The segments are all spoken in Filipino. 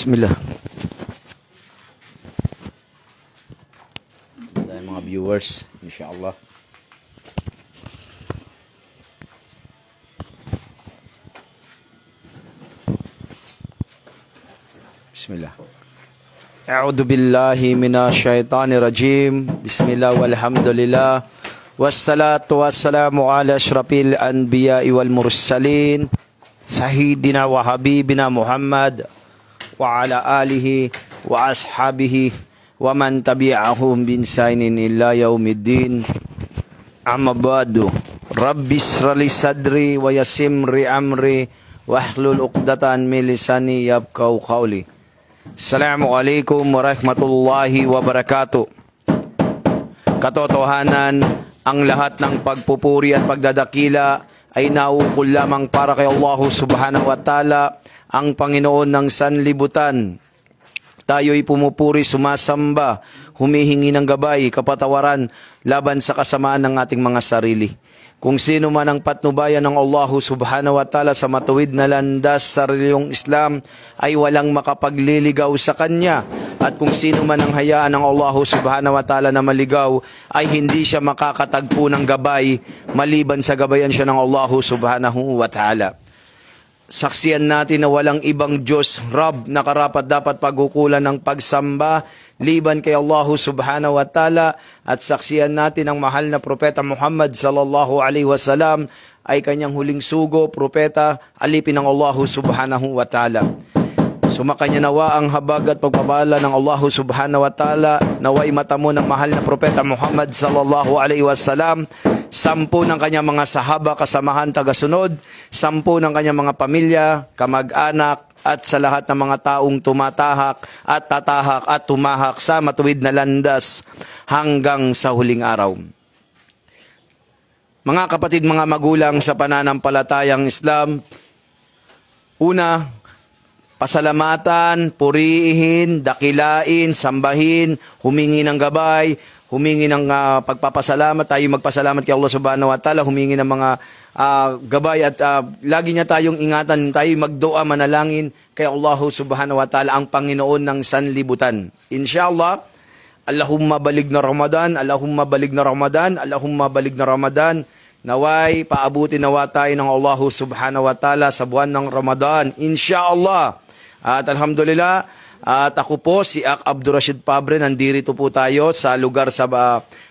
Bismillah. Dahil mga viewers, insyaAllah. Bismillah. A'udhu billahi minasyaitanir rajim. Bismillah walhamdulillah. Wassalatu wassalamu ala asyrafil anbiya'i wal mursalin. Sayyidina wa habibina Muhammad wa ala alihi wa ashabihi wa man tabi'ahum bin sainin illa yaumiddin. Amma ba'du. Rabbi israli sadri wa yasimri amri wahlul uqdatan min lisani yafqahu qawli. Assalamualaikum warahmatullahi wabarakatuh. Katotohanan, ang lahat ng pagpupuri at pagdadakila ay nauukol lamang para kay Allah subhanahu wa ta'ala, ang Panginoon ng sanlibutan. Tayo'y pumupuri, sumasamba, humihingi ng gabay, kapatawaran laban sa kasamaan ng ating mga sarili. Kung sino man ang patnubayan ng Allah subhanahu wa ta'ala sa matuwid na landas sa reliyong Islam ay walang makapagliligaw sa kanya. At kung sino man ang hayaan ng Allah subhanahu wa ta'ala na maligaw ay hindi siya makakatagpo ng gabay maliban sa gabayan siya ng Allah subhanahu wa ta'ala. Saksiyan natin na walang ibang Diyos, Rab, na karapat dapat pagkukulan ng pagsamba liban kay Allah subhanahu wa ta'ala, at saksiyan natin ang mahal na propeta Muhammad sallallahu alaihi wasallam ay kanyang huling sugo, propeta, alipin ng Allah subhanahu wa ta'ala. Sumakanya nawa ang habag at pagpapala ng Allah subhanahu wa ta'ala, naway matamo ng mahal na propeta Muhammad sallallahu alaihi wasallam, 10 ng kanyang mga sahaba, kasamahan, tagasunod, 10 ng kanyang mga pamilya, kamag-anak, at sa lahat ng mga taong tumatahak at tatahak at tumahak sa matuwid na landas hanggang sa huling araw. Mga kapatid, mga magulang sa pananampalatayang Islam, una, pasalamatan, purihin, dakilain, sambahin, humingi ng gabay, humingi ng pagpapasalamat. Tayo magpasalamat kay Allah subhanahu wa ta'ala, humingi ng mga gabay at lagi niya tayong ingatan, tayo magdua, manalangin kay Allah subhanahu wa ta'ala, ang Panginoon ng sanlibutan. Inshallah, Allahumma balig na Ramadan, Allahumma balig na Ramadan, Allahumma balig na Ramadan. Naway, paabutin nawa tayo ng Allah subhanahu wa ta'ala sa buwan ng Ramadan. Inshallah. At alhamdulillah, at ako po si Ak Abdul Rashid Pabre, nandito po tayo sa lugar sa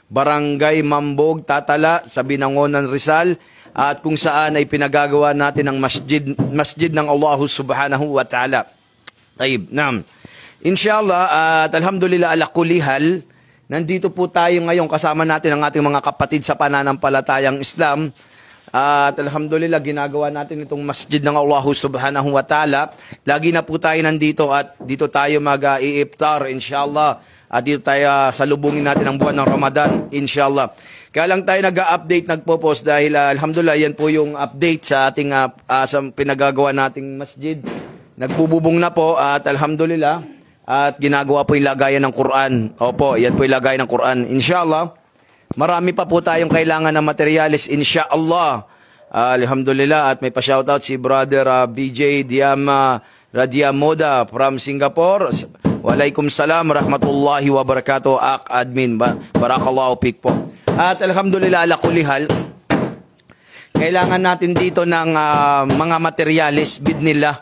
Barangay Mambog, Tatala, sa Binangonan, Rizal, at kung saan ay pinagagawa natin ang masjid ng Allah subhanahu wa ta'ala. Taib, naam. Inshallah, at alhamdulillah ala kulli hal, nandito po tayo ngayon kasama natin ang ating mga kapatid sa pananampalatayang Islam. At alhamdulillah, ginagawa natin itong masjid ng Allah subhanahu wa ta'ala. Lagi na po tayo nandito at dito tayo mag-i-iftar, inshallah. At dito tayo salubungin natin ang buwan ng Ramadan, inshallah. Kaya lang tayo nag-update, nagpo-post dahil alhamdulillah, yan po yung update sa ating sa pinagagawa nating masjid. Nagbububong na po at alhamdulillah, at ginagawa po yung lagayan ng Quran. Opo, yan po yung lagayan ng Quran, inshallah. Marami pa po tayong kailangan ng materialis, insyaAllah. Alhamdulillah, at may pa-shoutout si Brother BJ Diama Radiamoda from Singapore. Waalaikumsalam rahmatullahi wabarakatuh, Ak Admin. Barakallahu pik po. At alhamdulillah, ala kulli hal, kailangan natin dito ng mga materialis, bidnillah.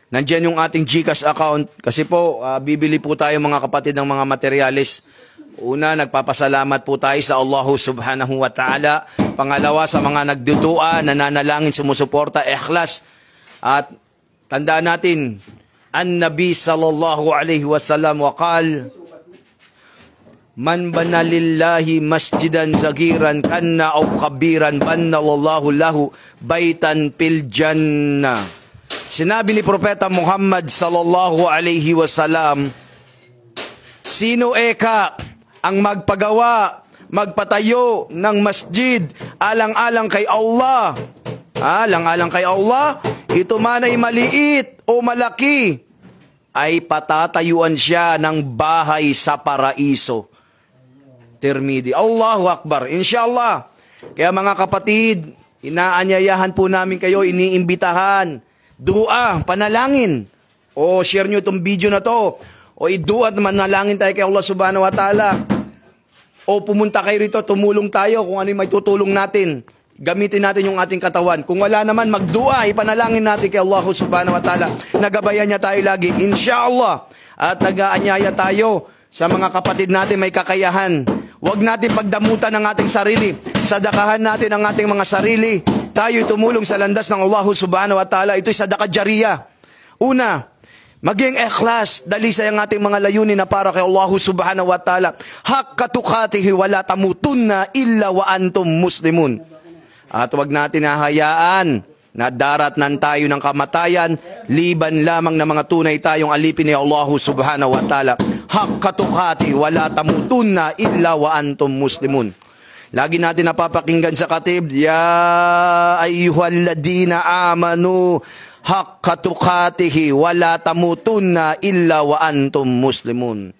Nandiyan yung ating GCash account kasi po bibili po tayo mga kapatid ng mga materialis. Una, nagpapasalamat po tayo sa Allah subhanahu wa ta'ala. Pangalawa, sa mga nagdudua, nananalangin, sumusuporta, ikhlas. At tandaan natin, an-Nabi sallallahu alaihi wasallam waqal, man bana lillahi masjidan zagiran kanna aw kabiran banna wallahu lahu baitan fil jannah. Sinabi ni Propeta Muhammad sallallahu alaihi wasallam, sino eka ang magpagawa, magpatayo ng masjid alang-alang kay Allah, alang-alang kay Allah, ito man ay maliit o malaki, ay patatayuan siya ng bahay sa paraiso. Tirmidhi. Allahu Akbar. Inshallah. Kaya mga kapatid, inaanyayahan po namin kayo, iniimbitahan, dua, panalangin. O share nyo itong video na to. O iduat manalangin tayo kay Allah subhanahu wa ta'ala. O pumunta kayo rito, tumulong tayo kung ano yung may tutulong natin. Gamitin natin yung ating katawan. Kung wala naman, magdua, ipanalangin natin kay Allah subhanahu wa ta'ala. Nagabayan niya tayo lagi, inshallah. At nag-aanyaya tayo sa mga kapatid natin may kakayahan. Huwag natin pagdamutan ang ating sarili. Sadakahan natin ang ating mga sarili. Tayo tumulong sa landas ng Allah subhanahu wa ta'ala. Ito'y sadaka jariyah. Una, maging ikhlas, dalisay ang ating mga layunin na para kay Allah subhanahu wa ta'ala. Haqqa tuqatihi wala tamutunna illa wa antum muslimun. At huwag natin hahayaan na daratnan tayo ng kamatayan, liban lamang na mga tunay tayong alipin ni Allah subhanahu wa ta'ala. Haqqa tuqatihi wala tamutunna illa wa antum muslimun. Lagi natin napapakinggan sa katib, ya ayyuhalladina amanu haqqa tuqatihi wala tamutunna illa wa antum muslimun.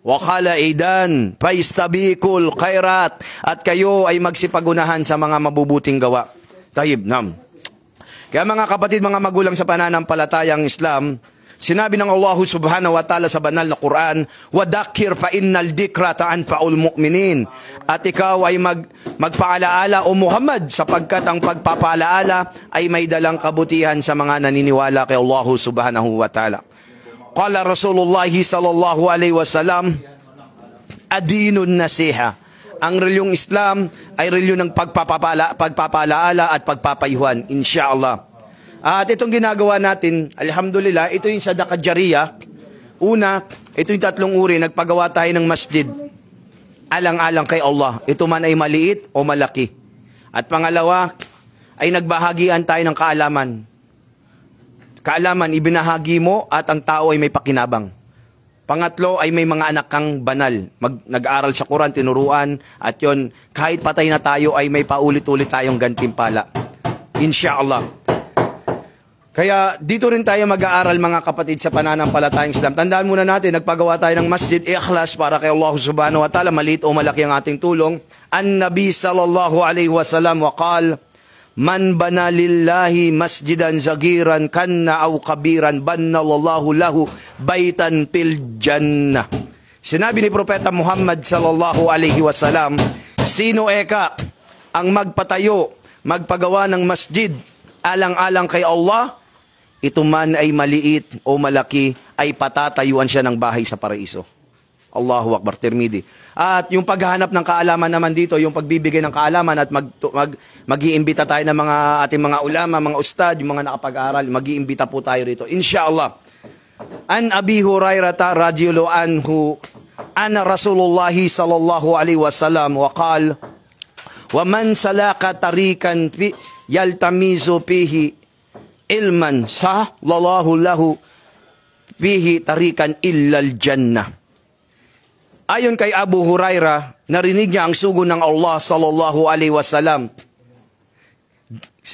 Wa qala idan faistabikul khairat, at kayo ay magsipagunahan sa mga mabubuting gawa. Tayyib, nam. Kaya mga kapatid, mga magulang sa pananampalatayang Islam, sinabi ng Allah subhanahu wa ta'ala sa banal na Quran, "Wadakir fa innal dikra ta'anfa'ul mu'minin." At ikaw ay magpaalaala o Muhammad, sapagkat ang pagpapaalaala ay may dalang kabutihan sa mga naniniwala kay Allah subhanahu wa ta'ala. Qala Rasulullah sallallahu alaihi wasallam, adinun nasiha. Ang reliyong Islam ay reliyon ng pagpapalaala at pagpapayuhan, inshallah. At itong ginagawa natin, alhamdulillah, ito yung sadaqah jariyah. Una, ito yung tatlong uri, nagpagawa tayo ng masjid. Alang-alang kay Allah. Ito man ay maliit o malaki. At pangalawa, ay nagbahagian tayo ng kaalaman. Kaalaman, ibinahagi mo at ang tao ay may pakinabang. Pangatlo ay may mga anak kang banal. Nag-aaral sa Quran, tinuruan, at yon kahit patay na tayo ay may paulit-ulit tayong gantimpala. Inshallah. Kaya dito rin tayo mag-aaral mga kapatid sa pananampalatayang Islam. Tandaan muna natin, nagpagawa tayo ng masjid, ikhlas para kay Allah subhanahu wa ta'ala, maliit o malaki ang ating tulong. An-Nabi sallallahu alaihi wasallam waqal, man bana lillahi masjidan zagiran kanna aw kabiran banna wallahu lahu baitan fil jannah. Sinabi ni Propeta Muhammad sallallahu alaihi wasallam, sino eka ang magpatayo, magpagawa ng masjid alang-alang kay Allah, ito man ay maliit o malaki, ay patatayuan siya ng bahay sa paraiso. Allahu Akbar, Tirmidhi. At yung paghahanap ng kaalaman naman dito, yung pagbibigay ng kaalaman at mag-iimbita tayo ng mga ating mga ulama, mga ustad, yung mga nakapag-aral, mag-iimbita po tayo rito. Inshallah. An Abi Hurairah radhiyallahu anhu, ana Rasulullah sallallahu alaihi wasallam wa qala, wa man salaka tarikan yaltamizu fihi ilman sallallahu lahu fihi tarikan illal jannah. Ayon kay Abu Hurairah, narinig niya ang sugo ng Allah sallallahu alaihi wasallam.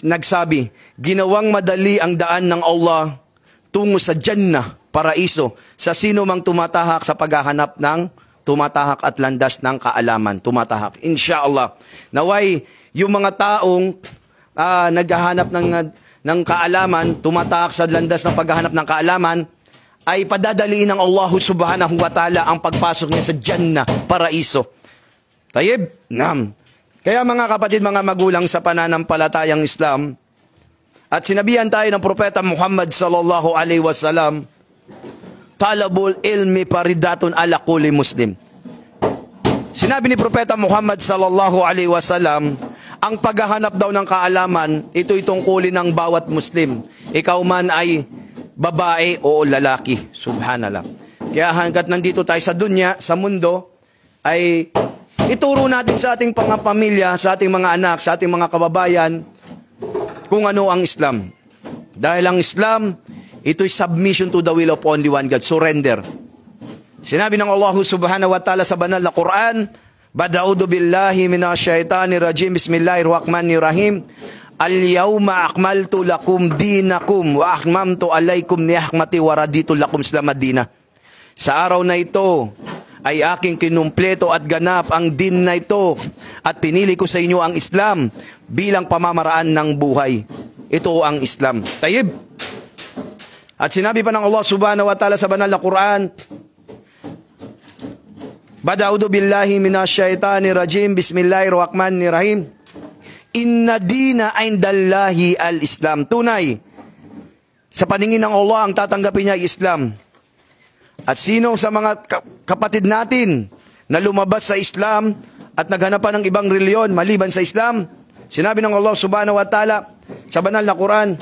Nagsabi, ginawang madali ang daan ng Allah tungo sa Jannah, paraiso, sa sino mang tumatahak sa paghahanap ng tumatahak at landas ng kaalaman. Tumatahak. Inshallah. Naway, yung mga taong naghahanap ng kaalaman, tumatahak sa landas ng paghahanap ng kaalaman, ay padadaliin ng Allah subhanahu wa ta'ala ang pagpasok niya sa Jannah, paraiso. Tayyib? Nam. Kaya mga kapatid, mga magulang sa pananampalatayang Islam, at sinabihan tayo ng Propeta Muhammad sallallahu alaihi wasallam, talabul ilmi faridatun ala kulli muslim. Sinabi ni Propeta Muhammad sallallahu alaihi wasallam, ang paghahanap daw ng kaalaman, ito'y tungkulin ng bawat Muslim. Ikaw man ay babae o lalaki. Subhanallah. Kaya hanggat nandito tayo sa dunya, sa mundo, ay ituro natin sa ating pamilya, sa ating mga anak, sa ating mga kababayan, kung ano ang Islam. Dahil ang Islam, ito'y submission to the will of only one God. Surrender. Sinabi ng Allah subhanahu wa ta'ala sa banal na Quran, Bada'udu billahi minasyaitanir rajim, bismillahirrahmanirrahim. Al-yawma akmaltu lakum dinakum wa akmamtu alaykum ni'mati wa raditu lakum Islam ad-dina. Sa araw na ito ay aking kinumpleto at ganap ang din na ito at pinili ko sa inyo ang Islam bilang pamamaraan ng buhay. Ito ang Islam. Tayyib. At sinabi pa ng Allah subhanahu wa ta'ala sa banal na Quran, Bada'udu billahi minasyaitanir rajim, bismillahirrahmanirrahim. Inna dina indallahi al-Islam. Tunay, sa paningin ng Allah, ang tatanggapin niya ay Islam. At sino sa mga kapatid natin na lumabas sa Islam at naghanapan ng ibang reliyon maliban sa Islam? Sinabi ng Allah subhanahu wa ta'ala sa banal na Quran,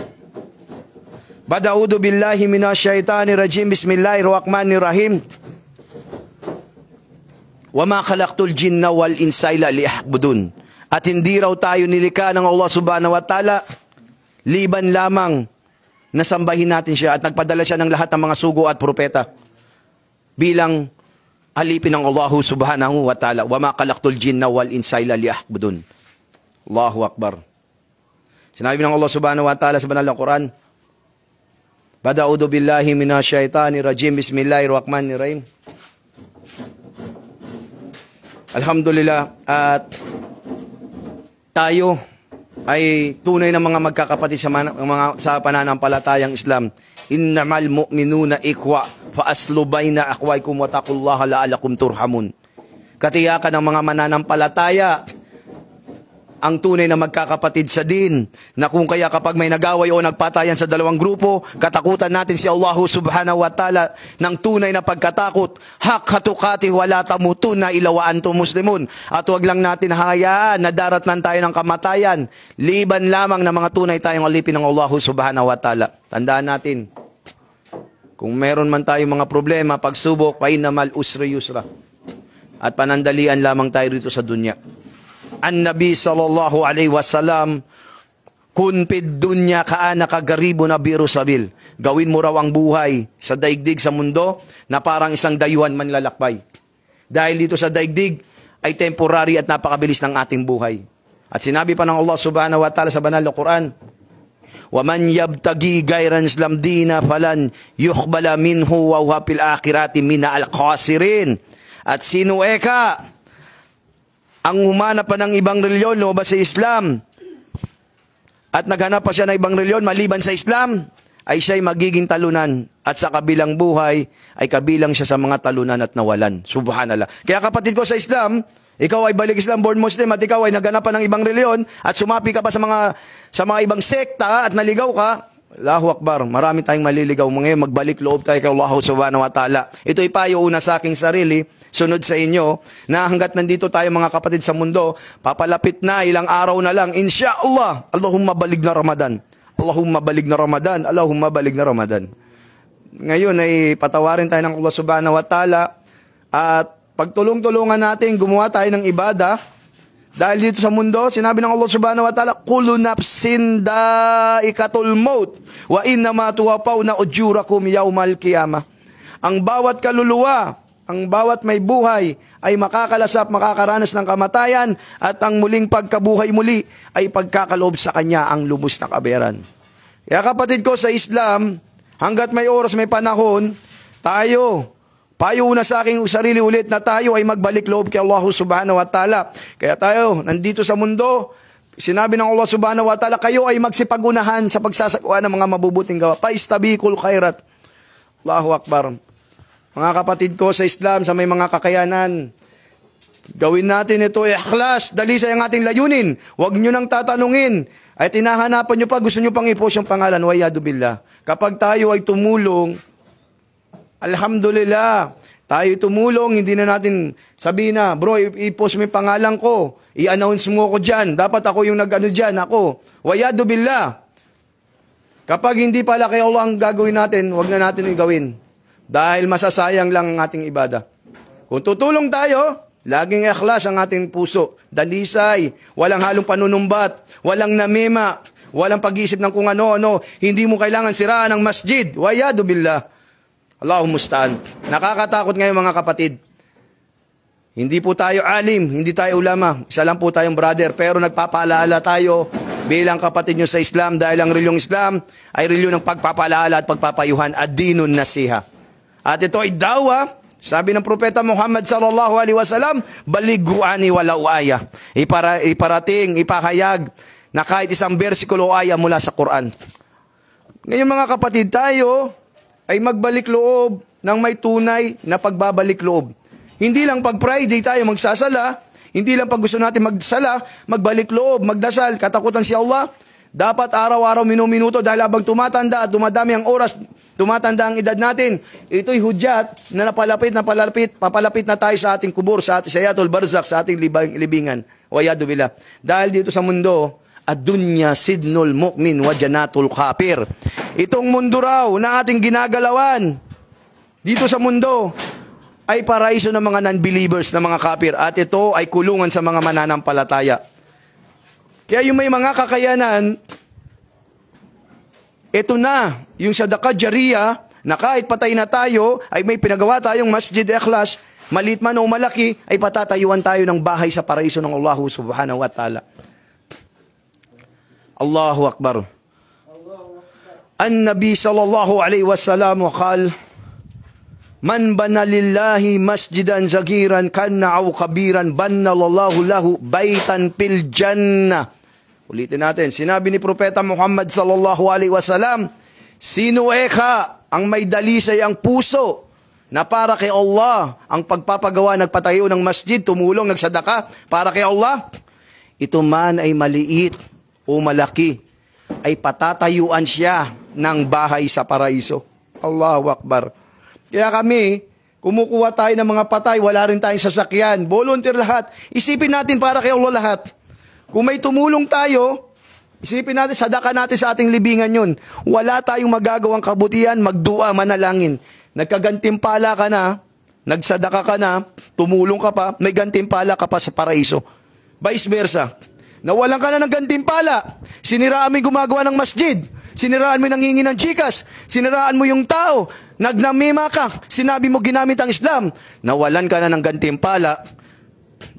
Bada'udu billahi minasyaitanir rajim, bismillahirrahmanirrahim. Wa ma khalaqtul jinna wal insa illa liya'budun. At hindi raw tayo nilikha ng Allah subhanahu wa ta'ala liban lamang na sambahin natin siya, at nagpadala siya ng lahat ng mga sugo at propeta bilang alipin ng Allah subhanahu wa ta'ala. Wa ma khalaqtul jinna wal insa illa liya'budun. Allahu Akbar. Sinabi ng Allah subhanahu wa ta'ala sa banal na Quran, Bada'udu billahi minasyaitanir rajim, bismillahirrahmanirrahim. Alhamdulillah, at tayo ay tunay na mga magkakapatid sa pananampalatayang Islam. Innamal mu'minuna ikwa fa aslu baina aqwaikum wa taqullaha la'allakum turhamun. Katiyakan ng mga mananampalataya ang tunay na magkakapatid sa din, na kung kaya kapag may nagaway o nagpatayan sa dalawang grupo, katakutan natin si Allah subhanahu wa ta'ala ng tunay na pagkatakot. Haqqa tuqatih wa la tamutunna illa wa antum muslimun. At huwag lang natin hayaan na daratnan tayo ng kamatayan, liban lamang na mga tunay tayong alipin ng Allah subhanahu wa ta'ala. Tandaan natin, kung meron man tayong mga problema, pagsubok, fa innamal usri yusra. At panandalian lamang tayo rito sa dunya. An-Nabi sallallahu alaihi wasallam, kun fid dunya ka'anaka garibun biru sabil. Gawin mo raw ang buhay sa daigdig sa mundo na parang isang dayuhan manlalakbay. Dahil dito sa daigdig ay temporary at napakabilis ng ating buhay. At sinabi pa ng Allah subhanahu wa ta'ala sa banal na Quran, wa man yabtagi ghayran islam dina falan yuqbala minhu wa huwa fil akhirati minal khasirin. At sino eka ang humanap pa ng ibang reliyon lumabas sa Islam at naghanap pa siya ng ibang reliyon maliban sa Islam, ay siya'y magiging talunan, at sa kabilang buhay ay kabilang siya sa mga talunan at nawalan. Subhanallah. Kaya kapatid ko sa Islam, ikaw ay balik Islam, born Muslim, at ikaw ay naghanap pa ng ibang reliyon at sumapi ka pa sa mga ibang sekta at naligaw ka, Allahu Akbar, marami tayong maliligaw. Ngayon magbalik loob tayo kay Allah subhanahu wa ta'ala. Ito'y payo una sa aking sarili, sunod sa inyo, na hanggat nandito tayo mga kapatid sa mundo, papalapit na ilang araw na lang, insyaAllah, Allahumma balig na Ramadan. Allahumma balig na Ramadan. Allahumma balig na Ramadan. Ngayon ay patawarin tayo ng Allah subhanahu wa ta'ala at pagtulong-tulungan natin, gumawa tayo ng ibada. Dahil dito sa mundo, sinabi ng Allah subhanahu wa ta'ala, kullu nafsin daikatul maut wa innama tuwafawna ujurakum yawmal qiyamah. Ang bawat kaluluwa, ang bawat may buhay ay makakalasap, makakaranas ng kamatayan, at ang muling pagkabuhay muli ay pagkakaloob sa kanya ang lubos na kabayaran. Kaya kapatid ko sa Islam, hanggat may oras, may panahon, payo una sa aking sarili ulit na tayo ay magbalik loob kay Allah subhanahu wa ta'ala. Kaya tayo, nandito sa mundo, sinabi ng Allah subhanahu wa ta'ala, kayo ay magsipag-unahan sa pagsasagawa ng mga mabubuting gawa. Paistabikul khairat. Allahu Akbar. Mga kapatid ko sa Islam, sa may mga kakayanan, gawin natin ito ikhlas, dalisay ang ating layunin. Huwag nyo nang tatanungin. Ay tinahanapan nyo pa, gusto nyo pang i-post yung pangalan, wayadu billah. Kapag tayo ay tumulong, alhamdulillah, tayo tumulong, hindi na natin sabihin na, bro, i-post mo yung pangalan ko, i-announce mo ko dyan, dapat ako yung nag-ano dyan, ako. Wayadu billah. Kapag hindi pala kay Allah ang gagawin natin, huwag na natin gawin. Dahil masasayang lang ang ating ibada. Kung tutulong tayo, laging ikhlas ang ating puso. Dalisay, walang halong panunumbat, walang namima, walang pag-iisip ng kung ano-ano. Hindi mo kailangan siraan ang masjid. Wayadu billah. Allahumma musta'an. Nakakatakot ngayon mga kapatid. Hindi po tayo alim, hindi tayo ulama. Isa lang po tayong brother, pero nagpapaalala tayo bilang kapatid nyo sa Islam, dahil ang relyong Islam ay relyon ng pagpapaalala at pagpapayuhan, ad-dinun nasiha. At ito ay dawa, sabi ng Propeta Muhammad sallallahu alaihi wasallam, baliguani walau aya. Iparating, ipahayag na kahit isang bersikulo o aya mula sa Quran. Ngayon mga kapatid, tayo ay magbalik loob ng may tunay na pagbabalik loob. Hindi lang pag Friday tayo magsasala, hindi lang pag gusto natin magsala, magbalik loob, magdasal, katakutan si Allah. Dapat araw-araw, minuto dahil habang tumatanda at dumadami ang oras, tumatanda ang edad natin. Ito'y hudyat na papalapit na tayo sa ating kubur, sa ating sayatul barzak, sa ating libingan. Wayadu billah. Dahil dito sa mundo, ad-dunya sidnul mu'min wa janatul kafir. Itong mundo raw na ating ginagalawan, dito sa mundo, ay paraiso ng mga non-believers, ng mga kafir. At ito ay kulungan sa mga mananampalataya. Kaya yung may mga kakayanan, ito na, yung sadaqah jariyah, na kahit patay na tayo, ay may pinagawa tayong masjid ikhlas, maliit man o malaki, ay patatayuan tayo ng bahay sa paraiso ng Allah subhanahu wa ta'ala. Allahu Akbar. An-Nabi sallallahu alaihi wasallam qala, man bana lillahi masjidan zagiran kana aw kabiran banna lallahu lahu baitan fil jannah. Ulitin natin, sinabi ni Propeta Muhammad sallallahu alaihi wasallam, sino eka ang may dalisay ang puso na para kay Allah ang pagpapagawa, nagpatayo ng masjid, tumulong, nagsadaka para kay Allah, ito man ay maliit o malaki, ay patatayuan siya ng bahay sa paraiso. Allahu Akbar. Kaya kami, kumukuha tayo ng mga patay, wala rin tayong sasakyan, volunteer lahat. Isipin natin para kay Allah lahat. Kung may tumulong tayo, isipin natin, sadaka natin sa ating libingan yun. Wala tayong magagawang kabutihan, magdua, manalangin. Nagkagantimpala ka na, nagsadaka ka na, tumulong ka pa, may gantimpala ka pa sa paraiso. Vice versa. Nawalan ka na ng gantimpala, siniraan mo yung gumagawa ng masjid, siniraan mo yung nanghingi ng chikas, siniraan mo yung tao, nagnamima ka, sinabi mo ginamit ang Islam, nawalan ka na ng gantimpala,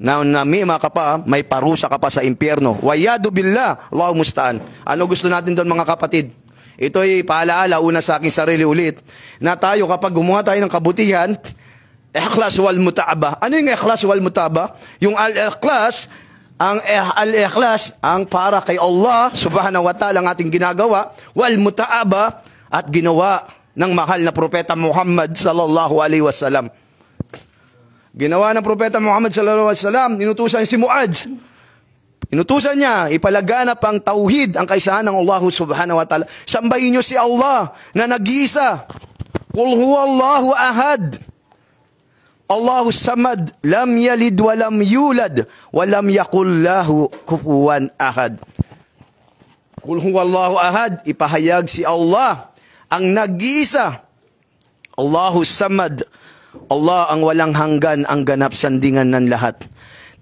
na namima ka pa, may parusa ka pa sa impyerno. Wayadu billah, Allahu musta'an. Ano gusto natin doon mga kapatid? Ito'y paalaala, una sa aking sarili ulit, na tayo kapag gumawa tayo ng kabutihan, ikhlas wal muta'aba. Ano yung ikhlas wal muta'aba? Yung al-ikhlas, al-ikhlas, ang para kay Allah subhanahu wa ta'ala ang ating ginagawa, wal muta'aba, at ginawa ng mahal na Propeta Muhammad sallallahu alaihi wasallam. Ginawa ng Propeta Muhammad sallallahu alaihi wasallam, inutusan si Muadz. Inutusan niya, ipalaganap ang tauhid, ang kaisahan ng Allah subhanahu wa ta'ala. Sambahin niyo si Allah na nag-iisa. Qul huwallahu ahad. Allahu samad, lam yalid wa lam yulad, wa lam yakul lahu kufuwan ahad. Qul huwallahu ahad, ipahayag si Allah, ang nag-iisa. Allahu samad, Allah ang walang hanggan, ang ganap sandingan ng lahat.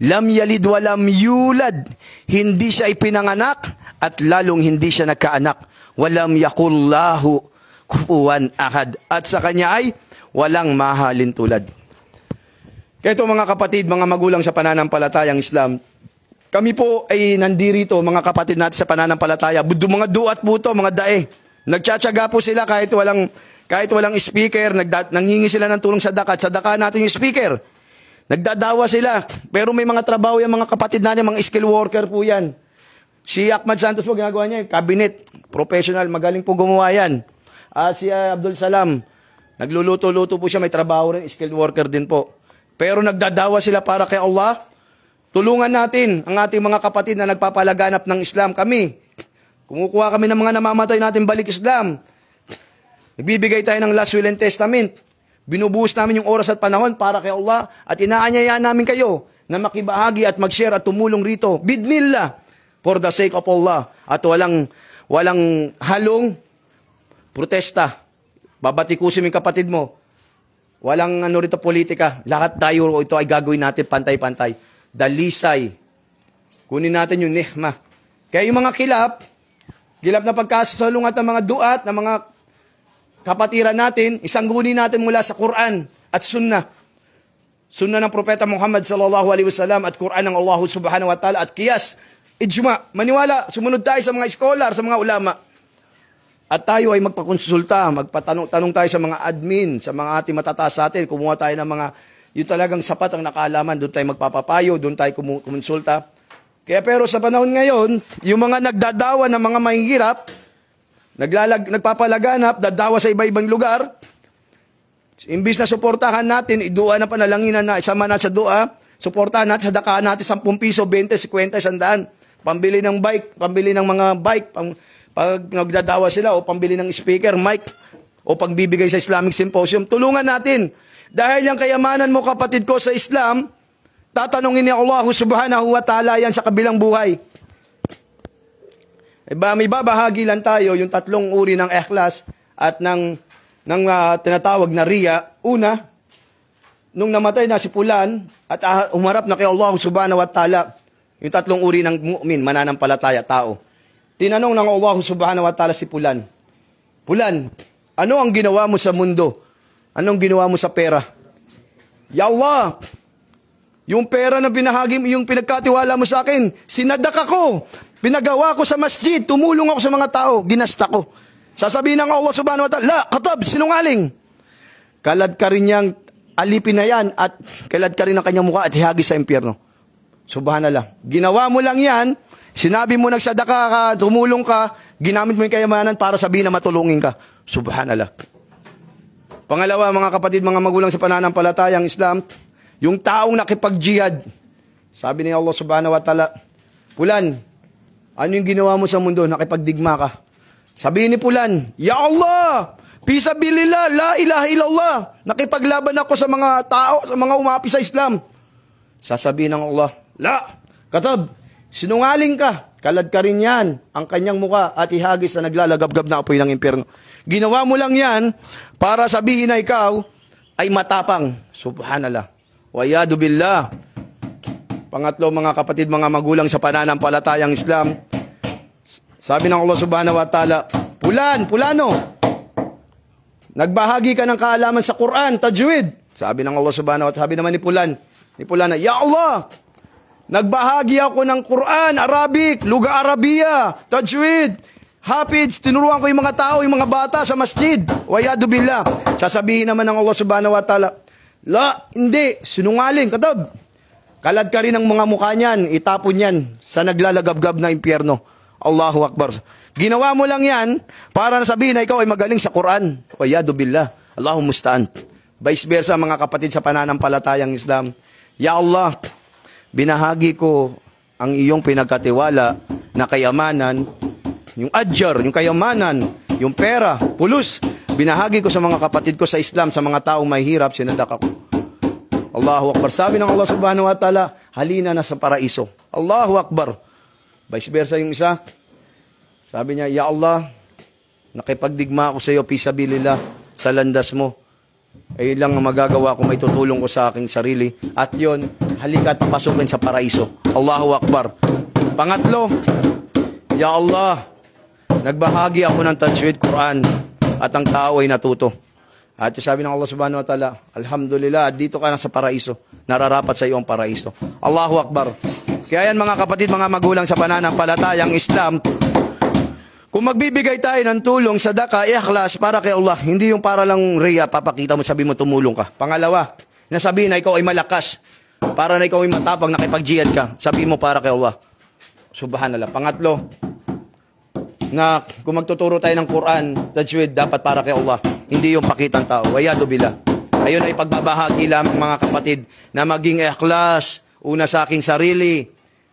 Lam yalid wa lam yulad, hindi siya ipinanganak at lalong hindi siya nagkaanak. Walam yakul lahu kufuwan ahad, at sa kanya ay walang mahalin tulad. Kaya ito mga kapatid, mga magulang sa pananampalatayang Islam, kami po ay nandirito, mga kapatid natin sa pananampalataya, mga duat po ito, mga dae. Nagtsatsaga po sila kahit walang speaker, nanghingi sila ng tulong sa sadaka natin yung speaker. Nagdadawa sila, pero may mga trabaho yung mga kapatid natin, mga skill worker po yan. Si Ahmad Santos po, ginagawa niya, cabinet, professional, magaling po gumawa yan. At si Abdul Salam, nagluluto-luto po siya, may trabaho rin, skill worker din po. Pero nagdadawa sila para kay Allah. Tulungan natin ang ating mga kapatid na nagpapalaganap ng Islam. Kami, kumukuha kami ng mga namamatay natin balik Islam. Nagbibigay tayo ng last will and testament. Binubuhos namin yung oras at panahon para kay Allah. At inaanyayaan namin kayo na makibahagi at mag-share at tumulong rito. Bidnillah, for the sake of Allah. At walang halong protesta. Babatikusin yung kapatid mo. Walang rito politika. Lahat tayo ito ay gagawin natin pantay-pantay. Dalisay. Kunin natin yung nihma. Kaya yung mga kilap na pagkasalungat ng mga duat, ng mga kapatiran natin, isanggunin natin mula sa Quran at Sunnah. Sunnah ng Propeta Muhammad sallallahu alaihi wasallam at Quran ng Allah subhanahu wa ta'ala at qiyas. Ijma. Maniwala. Sumunod tayo sa mga scholar, sa mga ulama. At tayo ay magpakonsulta, magpatanong tayo sa mga admin, sa mga ating matataas sa atin, kumuha tayo ng mga, yung talagang sapat ang nakaalaman, doon tayo magpapapayo, doon tayo kumonsulta. Kaya pero sa panahon ngayon, yung mga nagdadawa ng mga mahihirap, nagpapalaganap, dadawa sa iba-ibang lugar. Imbis na suportahan natin, idua na panalanginan na, isama na sa dua, suportahan natin, sadakahan natin 10 piso, 20, 50, 100. Pambili ng bike, pambili ng mga bike, pag nagdadawa sila, o pambili ng speaker, mic, o pagbibigay sa Islamic Symposium. Tulungan natin. Dahil yung kayamanan mo, kapatid ko, sa Islam, tatanungin ni Allah subhanahu wa ta'ala yan sa kabilang buhay. May babahagi lang tayo, yung 3 uri ng ikhlas at ng tinatawag na riya. Una, nung namatay na si Fulan at umarap na kay Allah subhanahu wa ta'ala, yung 3 uri ng mu'min, mananampalataya, tao. Tinanong ng Allah subhanahu wa ta'ala si Fulan, Fulan, ano ang ginawa mo sa mundo? Anong ginawa mo sa pera? Ya Allah, yung pera na binahagi mo, yung pinagkatiwala mo sa akin, sinadak ako, pinagawa ko sa masjid, tumulong ako sa mga tao, ginasta ko. Sasabihin ng Allah subhanahu wa ta'ala, la, katab, sinungaling. Kalad ka rin niyang alipin na yan at kalad ka rin ang kanyang mukha at ihagis sa impyerno. Subhanallah. Ginawa mo lang yan, sinabi mo nagsadaka ka, tumulong ka, ginamit mo yung kayamanan para sabihin na matulungin ka. Subhanallah. Pangalawa, mga kapatid, mga magulang sa pananampalatayang Islam, yung taong nakipag-jihad. Sabi ni Allah subhanahu wa ta'ala, Fulan, ano yung ginawa mo sa mundo? Nakipagdigma ka. Sabihin ni Fulan, Ya Allah, pisabilillah, la ilaha illallah. Nakipaglaban ako sa mga tao, sa mga umapi sa Islam. Sasabihin ng Allah, la, katab, sinungaling ka. Kalad ka rin yan, ang kanyang muka at ihagis na naglalagabgab na apoy ng impyerno. Ginawa mo lang yan para sabihin na ikaw ay matapang. Subhanallah. Wa yadu billah. Pangatlo, mga kapatid, mga magulang sa pananampalatayang Islam, sabi ng Allah subhanahu wa ta'ala, Fulano, nagbahagi ka ng kaalaman sa Quran, tajwid. Sabi ng Allah subhanahu wa ta'ala, sabi naman ni Fulan, Ya Allah, nagbahagi ako ng Quran, Arabic, Luga Arabiya, tajwid, Hafiz, tinuruan ko yung mga tao, yung mga bata sa masjid. Wa yadu billah. Sasabihin naman ng Allah subhanahu wa ta'ala, la, hindi, sinungaling, katab. Kalad ka rin ang mga mukha niyan, itapon yan sa naglalagabgab na impyerno. Allahu Akbar. Ginawa mo lang yan para sabihin na ikaw ay magaling sa Quran. Wa yadu billah. Allahu musta'an. Vice versa, mga kapatid sa pananampalatayang Islam. Ya Allah, binahagi ko ang iyong pinagkatiwala na kayamanan, yung adjar, yung kayamanan, yung pera, pulos, binahagi ko sa mga kapatid ko sa Islam, sa mga taong may hirap, sinadak ako. Allahu Akbar. Sabi ng Allah subhanahu wa ta'ala, halina na sa paraiso. Allahu Akbar. Vice versa yung isa. Sabi niya, Ya Allah, nakipagdigma ako sa iyo, pisabilillah, sa landas mo. Ay lang ang magagawa ko, may tutulong ko sa aking sarili. At yon, halika at papasukin sa paraiso. Allahu Akbar. Pangatlo, Ya Allah, nagbahagi ako ng tajwid Quran at ang tao ay natuto. At yung sabi ng Allah subhanahu wa ta'ala, Alhamdulillah, dito ka na sa paraiso. Nararapat sa iyo ang paraiso. Allahu Akbar. Kaya yan, mga kapatid, mga magulang sa pananampalatayang Islam, kung magbibigay tayo ng tulong, sadaka, ikhlas para kay Allah, hindi yung para lang riya, papakita mo, sabi mo tumulong ka. Pangalawa, nasabihin na ikaw ay malakas, para na ikaw ay matapang, nakipag-jihad ka, sabihin mo para kay Allah. Subhanallah. Pangatlo, na kung magtuturo tayo ng Quran, tajwid, dapat para kay Allah, hindi yung pakitang tao. Wayado bila. Ayun ay pagbabahagi lamang, mga kapatid, na maging ikhlas, una sa aking sarili,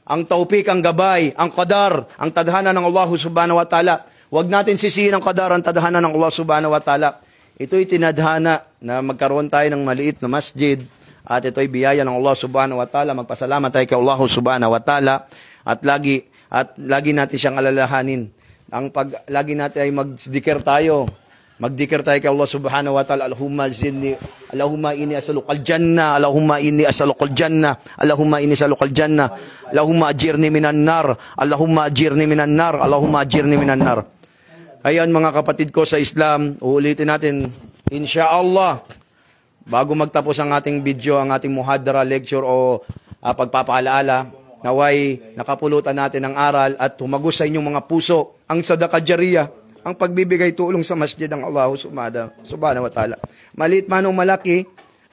ang taupik, ang gabay, ang qadar, ang tadhana ng Allah subhanahu wa ta'ala. Huwag natin sisihin ang qadar, ang tadhana ng Allah subhanahu wa ta'ala. Ito'y tinadhana na magkaroon tayo ng maliit na masjid at ito'y biyaya ng Allah subhanahu wa ta'ala. Magpasalamat tayo kay Allah subhanahu wa ta'ala at lagi natin siyang alalahanin. Lagi natin ay magdikir tayo. Magdikir tayo kay Allah subhanahu wa ta'ala. Allahumma inni as'aluka al-jannah. Allahumma inni as'aluka al-jannah. Allahumma inni as'aluka al-jannah. Allahumma ajirni minan nar. Allahumma ajirni minan nar. Allahumma ajirni minan nar. Ayan, mga kapatid ko sa Islam, uulitin natin, insyaallah, bago magtapos ang ating video, ang ating muhadara, lecture o pagpapaalaala, naway nakapulutan natin ng aral at humagos sa inyong mga puso ang sadaqah jariyah, ang pagbibigay tulong sa masjid ng Allah subhanahu wa ta'ala. Maliit man o malaki,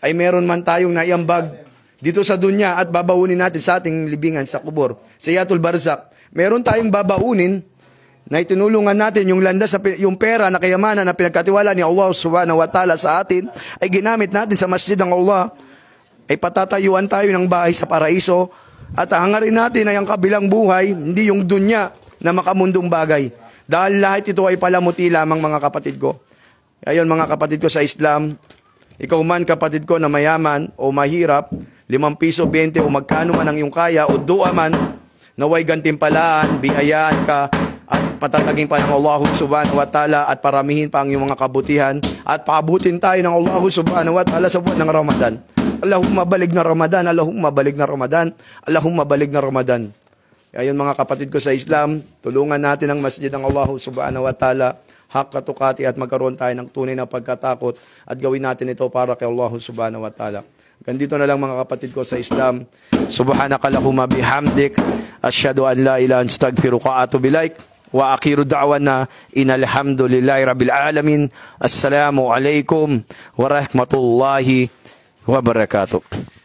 ay meron man tayong naiambag dito sa dunya at babaunin natin sa ating libingan sa kubur. Sa Yatul Barzak, meron tayong babaunin na itinulungan natin yung landas, yung pera na kayamanan na pinagkatiwala ni Allah subhanahu wa ta'ala sa atin, ay ginamit natin sa masjid ng Allah, ay patatayuan tayo ng bahay sa paraiso, at hangarin natin ay ang kabilang buhay, hindi yung dunya na makamundong bagay. Dahil lahat ito ay palamuti lamang, mga kapatid ko. Ayon, mga kapatid ko sa Islam, ikaw man kapatid ko na mayaman o mahirap, 5 piso, 20 o magkano man ang iyong kaya o dua man, naway gantimpalaan, biyayaan ka at patatagin pa ng Allah subhanahu wa ta'ala at paramihin pa ang iyong mga kabutihan at paabutin tayo ng Allah subhanahu wa ta'ala sa buwan ng Ramadan. Allahumma balig na Ramadan, Allahumma balig na Ramadan, Allahumma balig na Ramadan. Ayon, mga kapatid ko sa Islam, tulungan natin ang masjid ng Allah subhanahu wa ta'ala, haqqa tuqati, at magkaroon tayo ng tunay na pagkatakot at gawin natin ito para kay Allah subhanahu wa ta'ala. Ganito na lang, mga kapatid ko sa Islam. Subhanakallahumma bihamdik, asyhadu an la ilaha illa anta astaghfiruka wa atubu ilaik. Wa akhiru da'wana innal hamdulillahi rabbil alamin. Assalamu alaikum warahmatullahi wabarakatuh.